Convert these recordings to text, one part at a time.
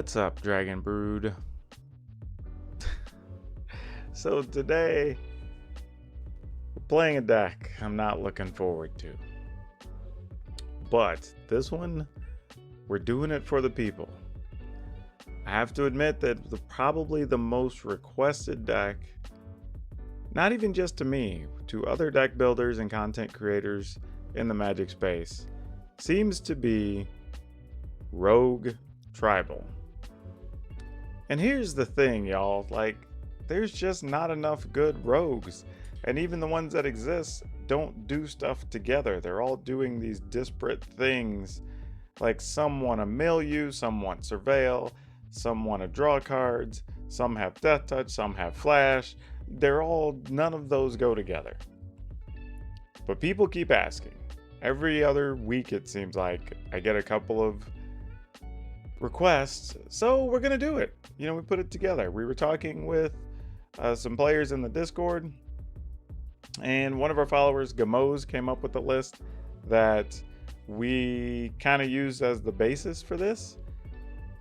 What's up, Dragon Brood? So today, we're playing a deck I'm not looking forward to. But this one, we're doing it for the people. I have to admit that probably the most requested deck, not even just to me, to other deck builders and content creators in the Magic space, seems to be Rogue Tribal. And here's the thing, y'all, like, there's just not enough good rogues. And even the ones that exist don't do stuff together. They're all doing these disparate things. Like, some want to mill you, some want surveil, some want to draw cards, some have death touch, some have flash. None of those go together. But people keep asking. Every other week, it seems like, I get a couple of requests, so we're gonna do it. We put it together. We were talking with some players in the Discord, and one of our followers, Gamos, came up with a list that we kind of used as the basis for this,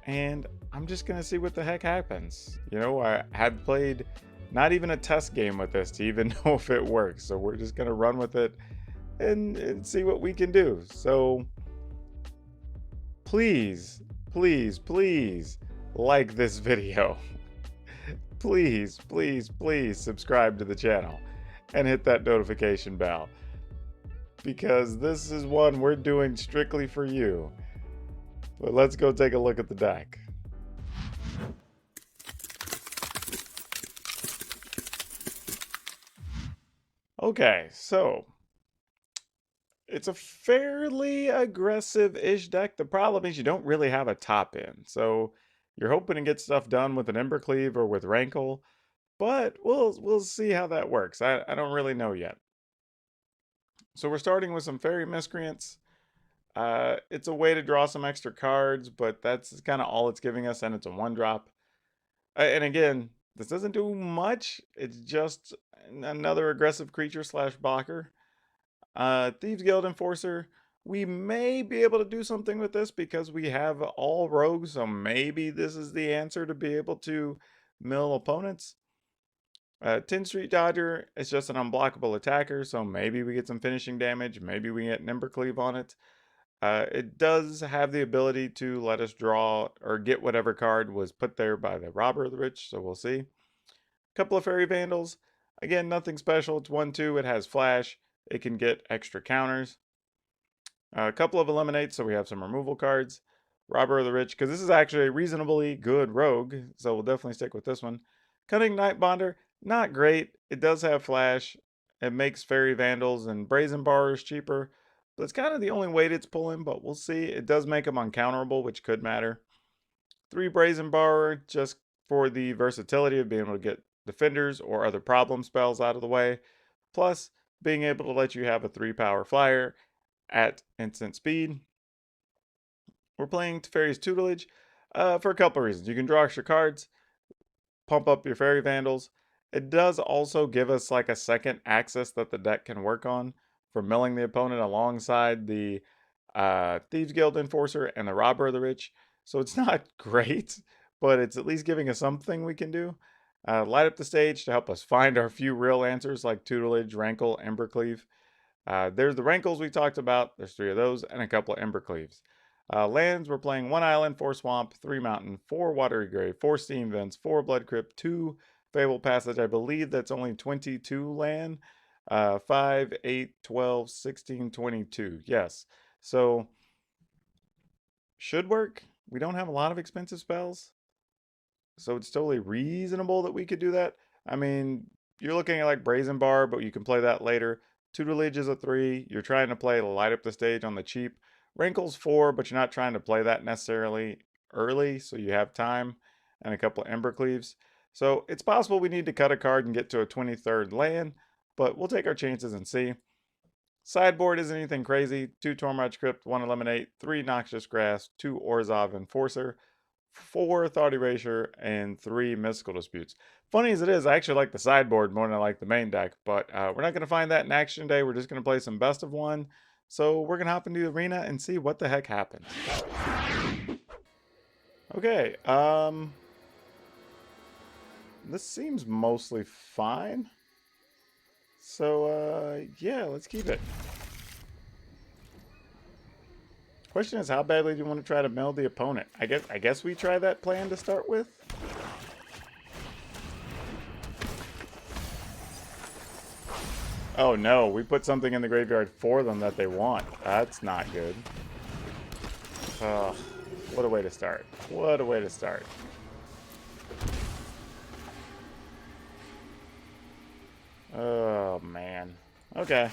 and I'm just gonna see what the heck happens. I had played not even a test game with this to even know if it works, so we're just gonna run with it and see what we can do. So please like this video. Please subscribe to the channel and hit that notification bell, because this is one we're doing strictly for you. But let's go take a look at the deck. Okay, so it's a fairly aggressive-ish deck. The problem is you don't really have a top end. So you're hoping to get stuff done with an Embercleave or with Rankle, but we'll see how that works. I don't really know yet. So we're starting with some Fairy Miscreants. It's a way to draw some extra cards, but that's kind of all it's giving us, and it's a 1-drop. And again, this doesn't do much. It's just another aggressive creature / blocker. Thieves Guild Enforcer, we may be able to do something with this because we have all rogues, so maybe this is the answer to be able to mill opponents. 10 Street Dodger, it's just an unblockable attacker, so maybe we get some finishing damage, maybe we get an Embercleave on it. It does have the ability to let us draw or get whatever card was put there by the Robber of the Rich, so we'll see. A couple of Fairy Vandals, again, nothing special. It's 1/2, it has flash. It can get extra counters. A couple of Eliminates, so we have some removal cards. Robber of the Rich, because this is actually a reasonably good rogue, so we'll definitely stick with this one. Cunning Nightbonder, not great. It does have flash. It makes Fairy Vandals and Brazen Borrowers cheaper, but it's kind of the only weight it's pulling, but we'll see. It does make them uncounterable, which could matter. 3 Brazen Borrower, just for the versatility of being able to get defenders or other problem spells out of the way. Plus, being able to let you have a 3-power flyer at instant speed. We're playing Teferi's Tutelage for a couple of reasons. You can draw extra cards, pump up your Fairy Vandals. It does also give us like a second axis that the deck can work on for milling the opponent alongside the Thieves Guild Enforcer and the Robber of the Rich. So it's not great, but it's at least giving us something we can do. Light up the stage to help us find our few real answers like Tutelage, Rankle, Embercleave. There's the Rankles we talked about. There's 3 of those and a couple of Embercleaves. Lands, we're playing 1 Island, 4 Swamp, 3 Mountain, 4 Watery Grave, 4 Steam Vents, 4 Blood Crypt, 2 Fable Passage. I believe that's only 22 land. 5, 8, 12, 16, 22. Yes. So, should work. We don't have a lot of expensive spells, so it's totally reasonable that we could do that. I mean, you're looking at like Brazen Bar, but you can play that later. Tutelage is a 3. You're trying to play Light Up the Stage on the cheap. Rankle's 4, but you're not trying to play that necessarily early, so you have time, and a couple of Embercleaves. So it's possible we need to cut a card and get to a 23rd land, but we'll take our chances and see. Sideboard isn't anything crazy. 2 Tormod Crypt, 1 Eliminate, 3 Noxious Grass, 2 Orzhov Enforcer, 4 Thought Erasure, and 3 Mystical Disputes. Funny as it is, I actually like the sideboard more than I like the main deck, but we're not going to find that in action today. We're just going to play some best of 1. So we're going to hop into the arena and see what the heck happens. Okay, this seems mostly fine. So, yeah, let's keep it. Question is, how badly do you want to try to meld the opponent? I guess we try that plan to start with. Oh no, we put something in the graveyard for them that they want. That's not good. Ugh, what a way to start. What a way to start. Oh man. Okay.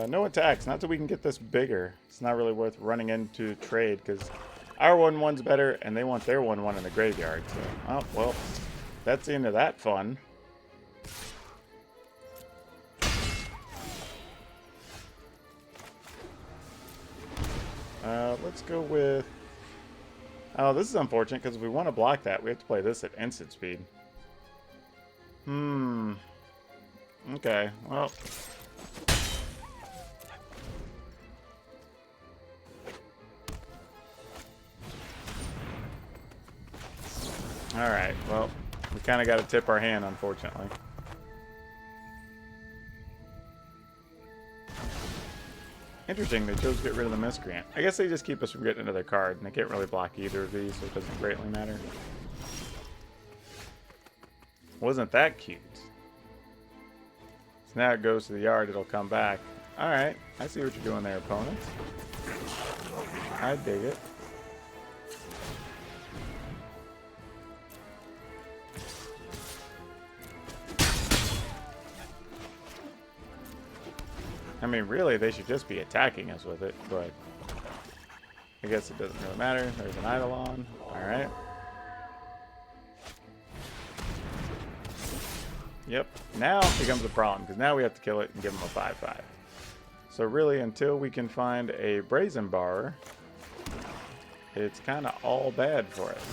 No attacks, not till we can get this bigger. It's not really worth running into trade because our 1/1's better and they want their 1/1 in the graveyard. So, oh, well, that's the end of that fun. Let's go with... Oh, this is unfortunate because if we want to block that, we have to play this at instant speed. Okay, well... Alright, well, we kind of got to tip our hand, unfortunately. Interesting, they chose to get rid of the miscreant. I guess they just keep us from getting another card, and they can't really block either of these, so it doesn't greatly matter. Wasn't that cute? So now it goes to the yard, it'll come back. Alright, I see what you're doing there, opponent. I dig it. I mean, really, they should just be attacking us with it, but I guess it doesn't really matter. There's an Eidolon. Alright. Yep. Now it becomes a problem, because now we have to kill it and give them a 5/5. So really, until we can find a Brazen Bar, it's kind of all bad for us.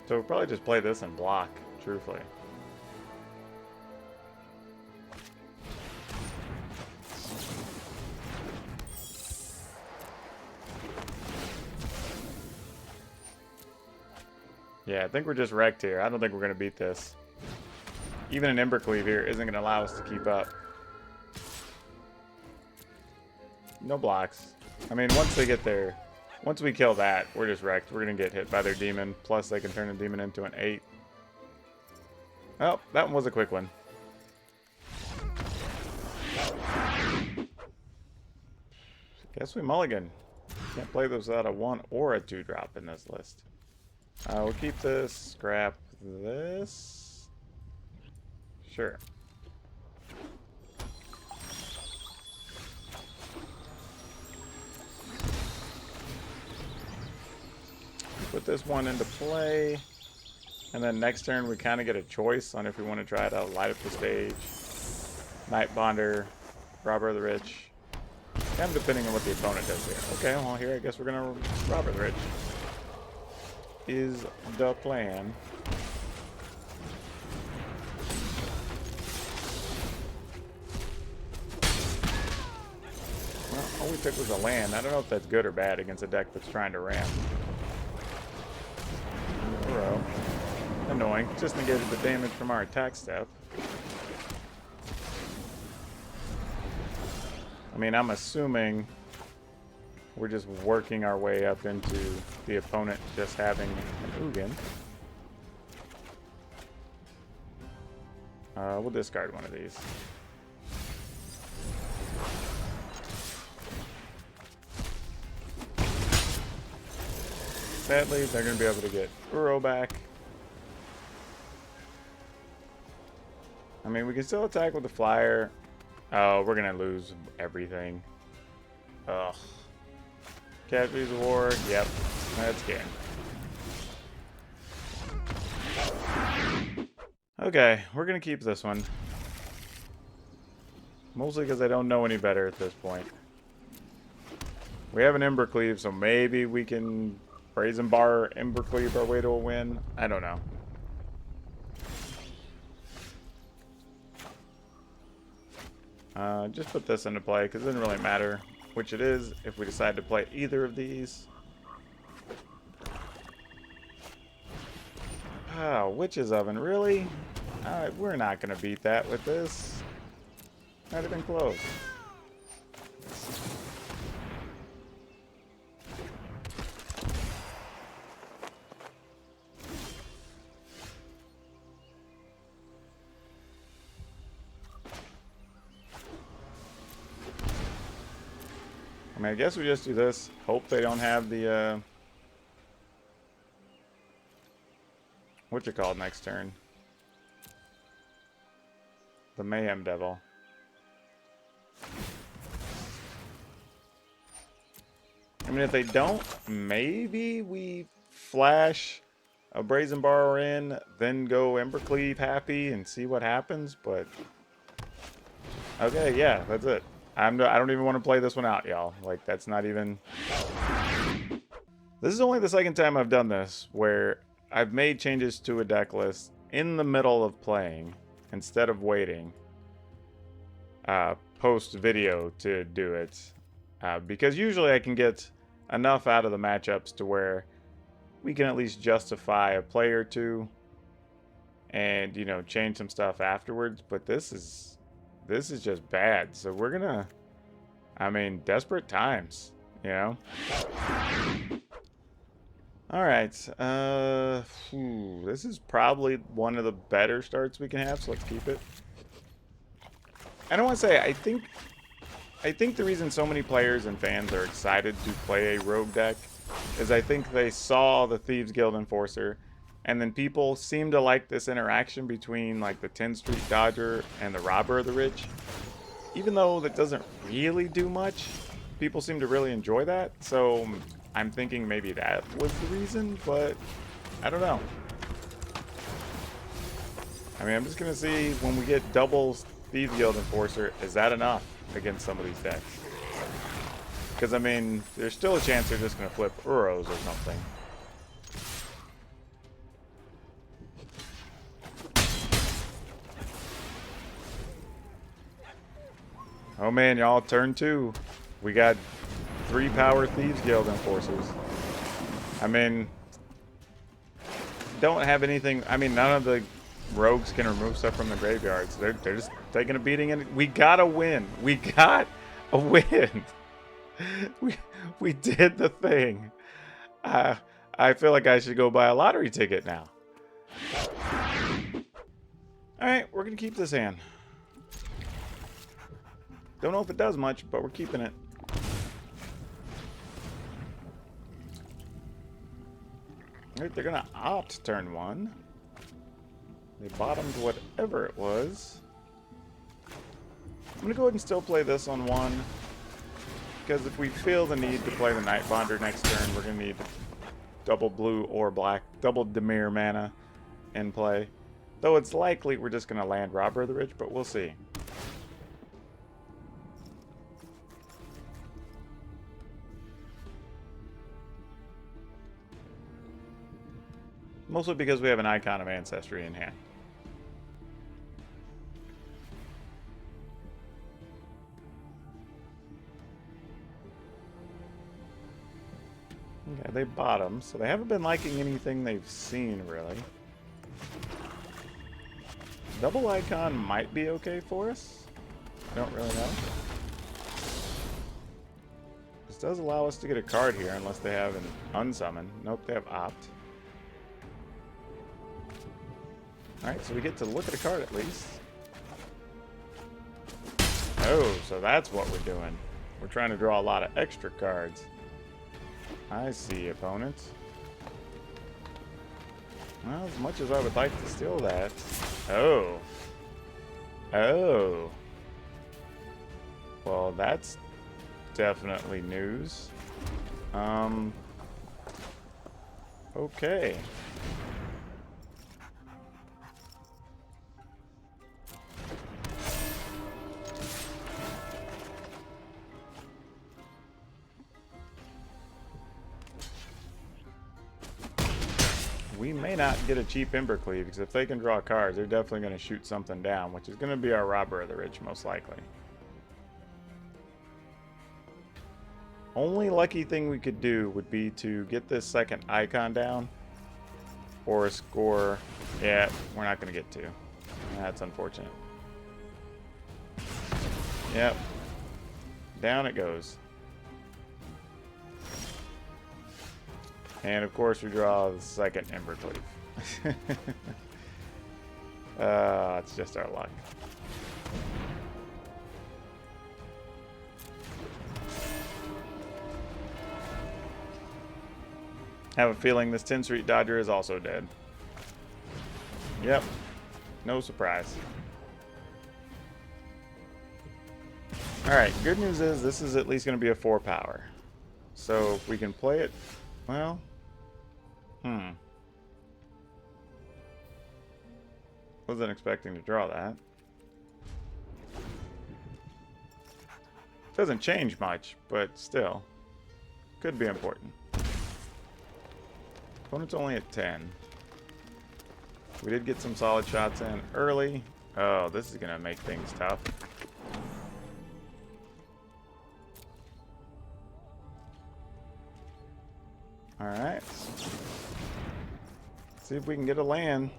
So we'll probably just play this and block, truthfully. Yeah, I think we're just wrecked here. I don't think we're going to beat this. Even an Embercleave here isn't going to allow us to keep up. No blocks. I mean, once they get there... Once we kill that, we're just wrecked. We're going to get hit by their demon. Plus, they can turn a demon into an 8. Oh, that one was a quick one. Guess we mulligan. Can't play those without a 1 or a 2-drop in this list. We'll keep this. Scrap this. Sure. Put this one into play, and then next turn we kind of get a choice on if we want to try to light up the stage, Night Bonder, Robber of the Rich, kind of depending on what the opponent does here. Okay, well here I guess we're gonna Robber the Rich. Is the plan. Well, all we took was a land. I don't know if that's good or bad against a deck that's trying to ramp. Annoying. Just negated the damage from our attack step. I mean, I'm assuming we're just working our way up into the opponent just having an Ugin. We'll discard one of these. Sadly, they're going to be able to get Uro back. I mean, we can still attack with the flyer. Oh, we're going to lose everything. Ugh. Catfish War. Yep. That's game. Okay, we're going to keep this one. Mostly because I don't know any better at this point. We have an Embercleave, so maybe we can Brazen Bar, Embercleave our way to a win. I don't know. Just put this into play because it doesn't really matter which it is if we decide to play either of these. Oh, Witch's Oven, really? Alright, we're not going to beat that with this. Not even close. I mean, I guess we just do this. Hope they don't have the, what you call it next turn? The Mayhem Devil. I mean, if they don't, maybe we flash a Brazen Bar in, then go Embercleave happy and see what happens, but... Okay, yeah, that's it. I don't even want to play this one out, y'all. Like, that's not even... This is only the second time I've done this, where I've made changes to a deck list in the middle of playing, instead of waiting post-video to do it. Because usually I can get enough out of the matchups to where we can at least justify a play or two and, you know, change some stuff afterwards. But this is just bad. So we're gonna, I mean, desperate times, you know? Alright, this is probably one of the better starts we can have, so let's keep it. I don't want to say, I think the reason so many players and fans are excited to play a rogue deck is I think they saw the Thieves Guild Enforcer, and then people seem to like this interaction between like the 10th Street Dodger and the Robber of the Rich. Even though that doesn't really do much, people seem to really enjoy that, so I'm thinking maybe that was the reason, but I don't know. I mean, I'm just going to see when we get doubles Thieves Guild Enforcer, is that enough against some of these decks? Because, I mean, there's still a chance they're just going to flip Uros or something. Oh man, y'all, turn 2. We got 3 power Thieves Guild Enforcers. I mean, don't have anything. I mean, none of the rogues can remove stuff from the graveyards. They're just taking a beating, and we got a win. We got a win. we did the thing. I feel like I should go buy a lottery ticket now. All right, we're gonna keep this hand. Don't know if it does much, but we're keeping it. Alright, they're gonna opt turn 1. They bottomed whatever it was. I'm gonna go ahead and still play this on 1. Because if we feel the need to play the Nightbonder next turn, we're gonna need double blue or black, double Dimir mana in play. Though it's likely we're just gonna land Robber of the Rich, but we'll see. Mostly because we have an Icon of Ancestry in hand. Okay, they bottom, so they haven't been liking anything they've seen, really. Double Icon might be okay for us. I don't really know. This does allow us to get a card here, unless they have an unsummon. Nope, they have opt. Alright, so we get to look at a card at least. Oh, so that's what we're doing. We're trying to draw a lot of extra cards. I see, opponent. Well, as much as I would like to steal that. Oh. Oh. Well, that's definitely news. Okay. we may not get a cheap Embercleave, because if they can draw cards, they're definitely going to shoot something down, which is going to be our Robber of the Rich, most likely. Only lucky thing we could do would be to get this second icon down, or score. Yeah, we're not going to get to. That's unfortunate. Yep. Down it goes. And of course we draw the second Embercleave. It's just our luck. I have a feeling this 10th Street Dodger is also dead. Yep. No surprise. Alright, good news is this is at least going to be a 4 power. So if we can play it, well, wasn't expecting to draw that. Doesn't change much, but still. Could be important. Opponent's only at 10. We did get some solid shots in early. Oh, this is going to make things tough. Alright. See if we can get a land.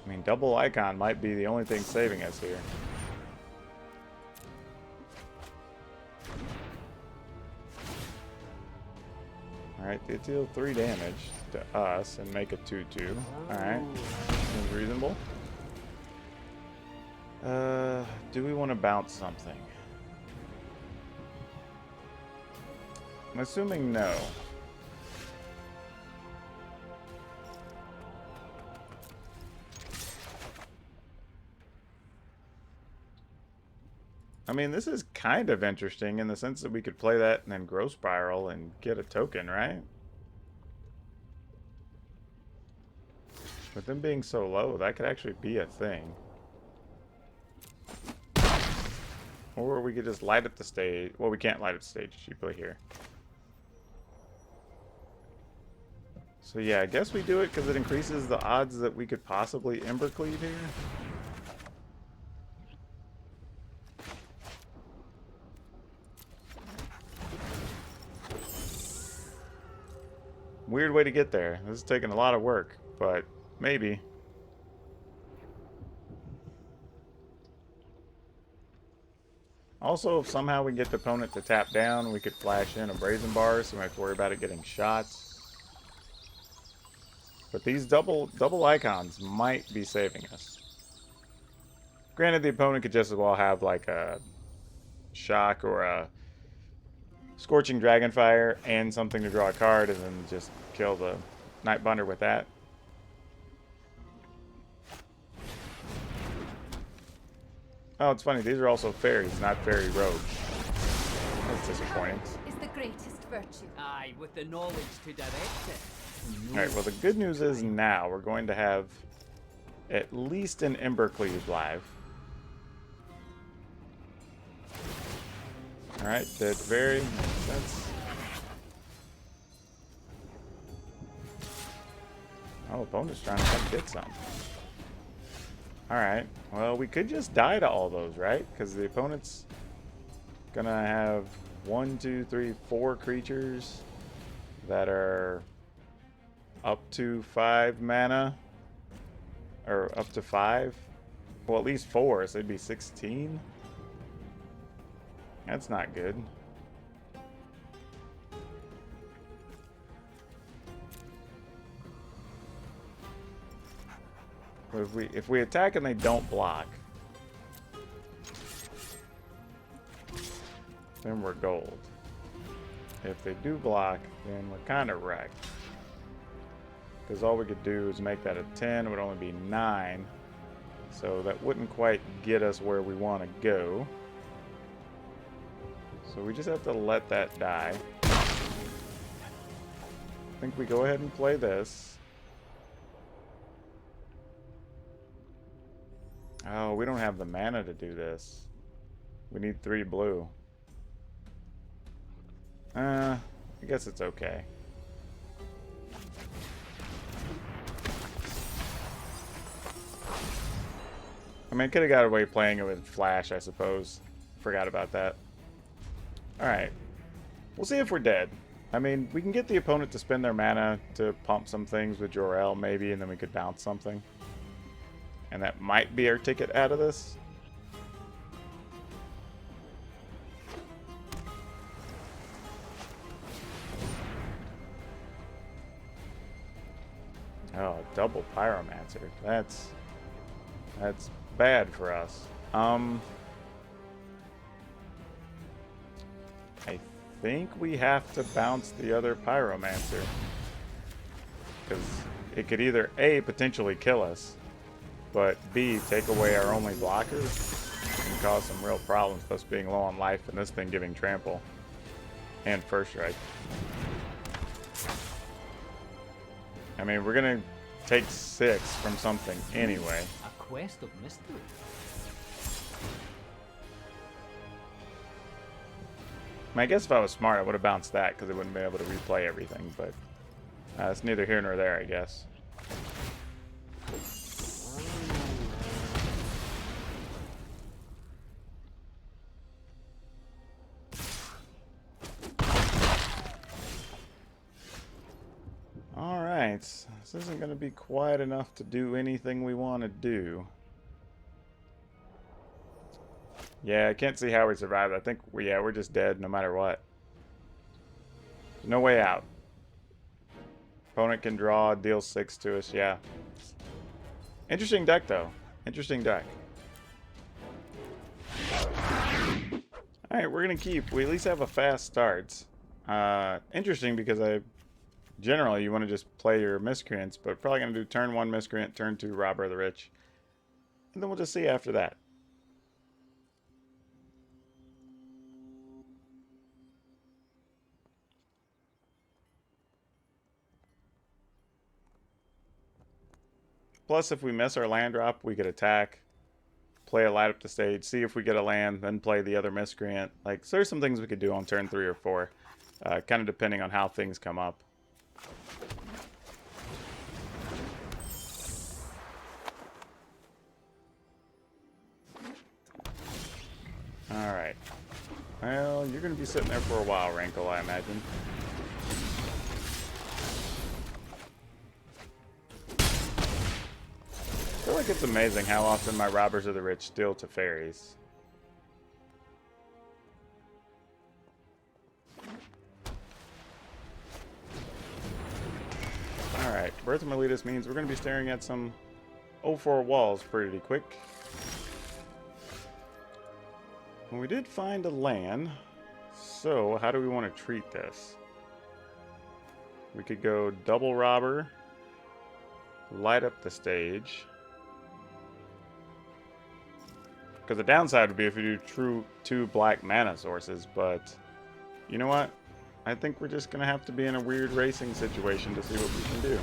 I mean, double icon might be the only thing saving us here. Alright, they deal 3 damage to us and make a 2-2. Alright, seems reasonable. Do we want to bounce something? I'm assuming no. I mean, this is kind of interesting in the sense that we could play that and then Growth Spiral and get a token, right? With them being so low, that could actually be a thing. Or we could just light up the stage. Well, we can't light up the stage cheaply here. So yeah, I guess we do it because it increases the odds that we could possibly Embercleave here. Weird way to get there. This is taking a lot of work, but maybe. Also, if somehow we get the opponent to tap down, we could flash in a Brazen Bar, so we don't have to worry about it getting shots. But these double icons might be saving us. Granted, the opponent could just as well have like a Shock or a Scorching Dragonfire and something to draw a card and then just kill the Nightbonder with that. Oh, it's funny. These are also fairies, not fairy rogues. That's disappointing. Is the greatest virtue. Aye, with the knowledge to direct it. Alright, well the good news is now we're going to have at least an Embercleave live. Alright, Dead Fairy. Makes sense. Oh, opponent's trying to come get some. Alright, well we could just die to all those, right? Because the opponent's gonna have 1, 2, 3, 4 creatures that are up to 5 mana. Or up to 5. Well, at least 4, so it'd be 16. That's not good. If we attack and they don't block, then we're gold. If they do block, then we're kind of wrecked. Because all we could do is make that a 10, it would only be 9. So that wouldn't quite get us where we want to go. So we just have to let that die. I think we go ahead and play this. Oh, we don't have the mana to do this. We need 3 blue. I guess it's okay. I mean, I could have got away playing it with Flash, I suppose. Forgot about that. Alright. We'll see if we're dead. I mean, we can get the opponent to spend their mana to pump some things with Jor-El, maybe, and then we could bounce something. And that might be our ticket out of this. Oh, double Pyromancer. That's bad for us. I think we have to bounce the other Pyromancer. Because it could either A, potentially kill us, but B, take away our only blocker and cause some real problems with us being low on life and this thing giving trample. And first strike. I mean, we're gonna take 6 from something anyway. A quest of mystery. I guess if I was smart, I would have bounced that because it wouldn't be able to replay everything, but it's neither here nor there, I guess. Alright, this isn't going to be quite enough to do anything we want to do. Yeah, I can't see how we survived. I think, we're just dead no matter what. There's no way out. Opponent can draw, deal 6 to us, yeah. Interesting deck, though. Interesting deck. Alright, we're going to keep. We at least have a fast start. Interesting because generally you want to just play your miscreants, but probably going to do turn 1 miscreant, turn 2 robber of the rich. And then we'll just see after that. Plus, if we miss our land drop, we could attack, play a light up the stage, see if we get a land, then play the other miscreant. Like, so there's some things we could do on turn 3 or 4, kind of depending on how things come up. Alright. Well, you're going to be sitting there for a while, Rankle, I imagine. I feel like it's amazing how often my robbers of the rich steal to fairies. Alright, Birth of Meletus means we're going to be staring at some 0-4 walls pretty quick. Well, we did find a land, so how do we want to treat this? We could go double robber, light up the stage. Because the downside would be if we do 2 black mana sources, but you know what? I think we're just going to have to be in a weird racing situation to see what we can do.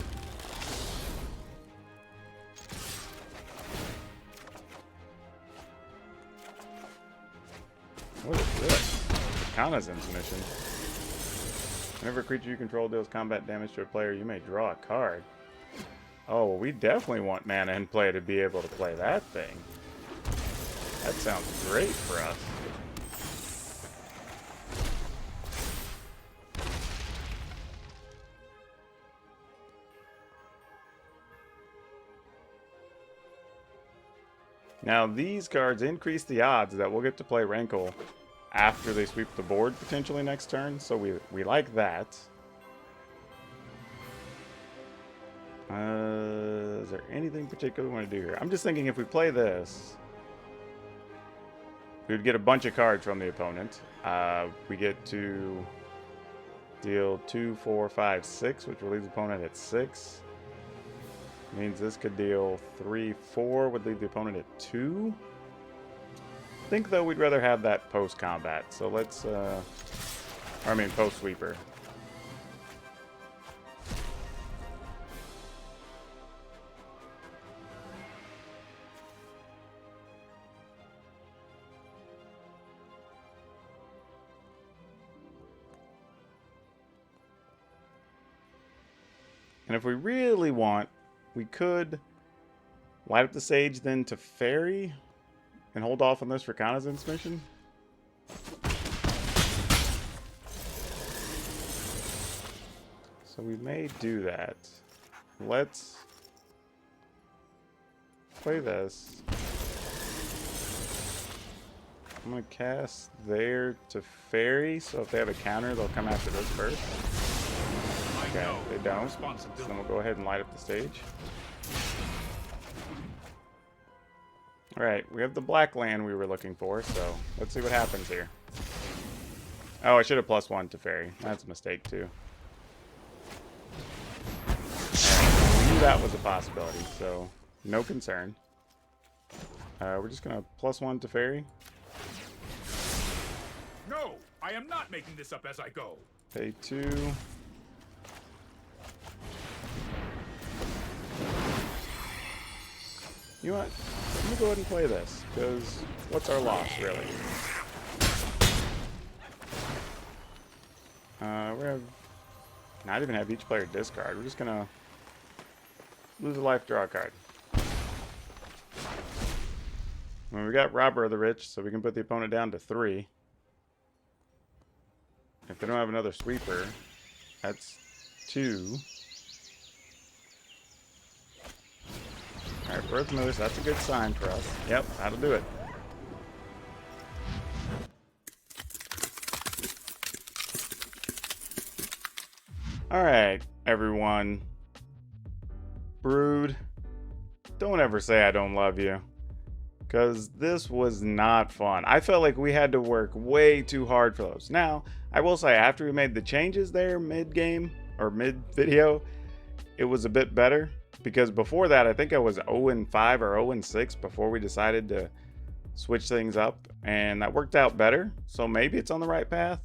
What is this? Kana's intermission. Whenever a creature you control deals combat damage to a player, you may draw a card. Oh, well, we definitely want mana in play to be able to play that thing. That sounds great for us. Now, these cards increase the odds that we'll get to play Rankle after they sweep the board potentially next turn, so we like that. Is there anything particular we want to do here? I'm just thinking if we play this, we would get a bunch of cards from the opponent. We get to deal 2, 4, 5, 6, which will leave the opponent at 6. Means this could deal 3, 4, would leave the opponent at 2. I think, though, we'd rather have that post-combat. So let's, post-sweeper. And if we really want, we could light up the sage then to fairy and hold off on this reconnaissance mission. So we may do that. Let's play this. I'm going to cast there to fairy, so if they have a counter, they'll come after this first. Okay, they don't. So then we'll go ahead and light up the stage. Alright, we have the black land we were looking for, so let's see what happens here. Oh, I should have +1 to fairy. That's a mistake, too. Right, we knew that was a possibility, so no concern. We're just going to +1 to fairy. No, I am not making this up as I go. Pay 2. You know what? Let me go ahead and play this, because what's our loss, really? We have not even have each player discard. We're just gonna lose a life, draw a card. Well, we got Robber of the Rich, so we can put the opponent down to 3. If they don't have another sweeper, that's 2. Alright, Birth Moose, that's a good sign for us. Yep, that'll do it. Alright, everyone. Brood, don't ever say I don't love you. Because this was not fun. I felt like we had to work way too hard for those. Now, I will say, after we made the changes there mid-game, or mid-video, it was a bit better. Because before that, I think I was 0-5 or 0-6 before we decided to switch things up. And that worked out better. So maybe it's on the right path.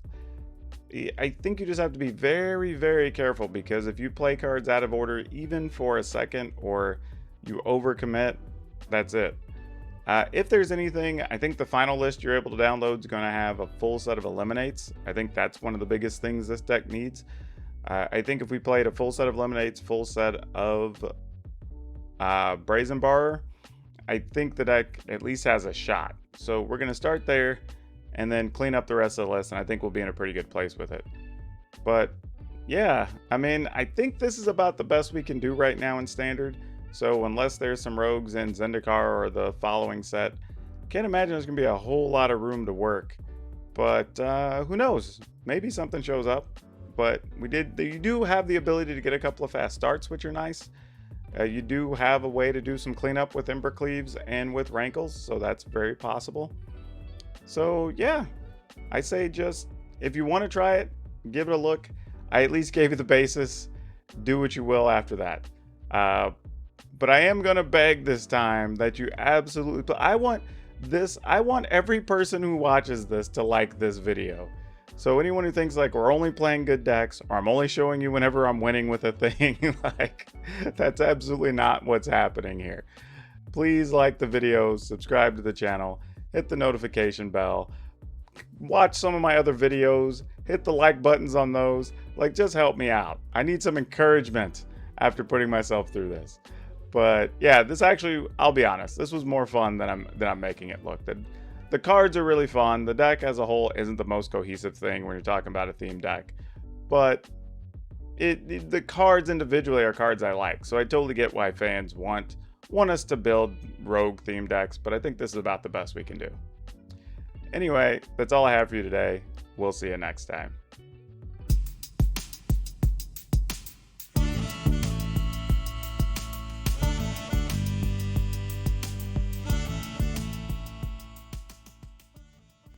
I think you just have to be very, very careful. Because if you play cards out of order, even for a second, or you overcommit, that's it. If there's anything, I think the final list you're able to download is going to have a full set of eliminates. I think that's one of the biggest things this deck needs. I think if we played a full set of eliminates, full set of Brazen Bar, I think the deck at least has a shot. So we're going to start there and then clean up the rest of the list, and I think we'll be in a pretty good place with it. But yeah, I mean, I think this is about the best we can do right now in Standard. So unless there's some rogues in Zendikar or the following set, can't imagine there's going to be a whole lot of room to work. But who knows? Maybe something shows up. But you do have the ability to get a couple of fast starts, which are nice. You do have a way to do some cleanup with Embercleaves and with Rankles, so that's very possible. So yeah, I say just, if you want to try it, give it a look. I at least gave you the basis. Do what you will after that. But I am going to beg this time that you absolutely... I want every person who watches this to like this video. So anyone who thinks like we're only playing good decks, or I'm only showing you whenever I'm winning with a thing, like, that's absolutely not what's happening here. Please like the video, subscribe to the channel, hit the notification bell, watch some of my other videos, hit the like buttons on those. Like, just help me out. I need some encouragement after putting myself through this. But yeah, this actually, I'll be honest, this was more fun than I'm making it look. The cards are really fun. The deck as a whole isn't the most cohesive thing when you're talking about a theme deck, but the cards individually are cards I like. So I totally get why fans want us to build rogue theme decks, but I think this is about the best we can do. Anyway, that's all I have for you today. We'll see you next time.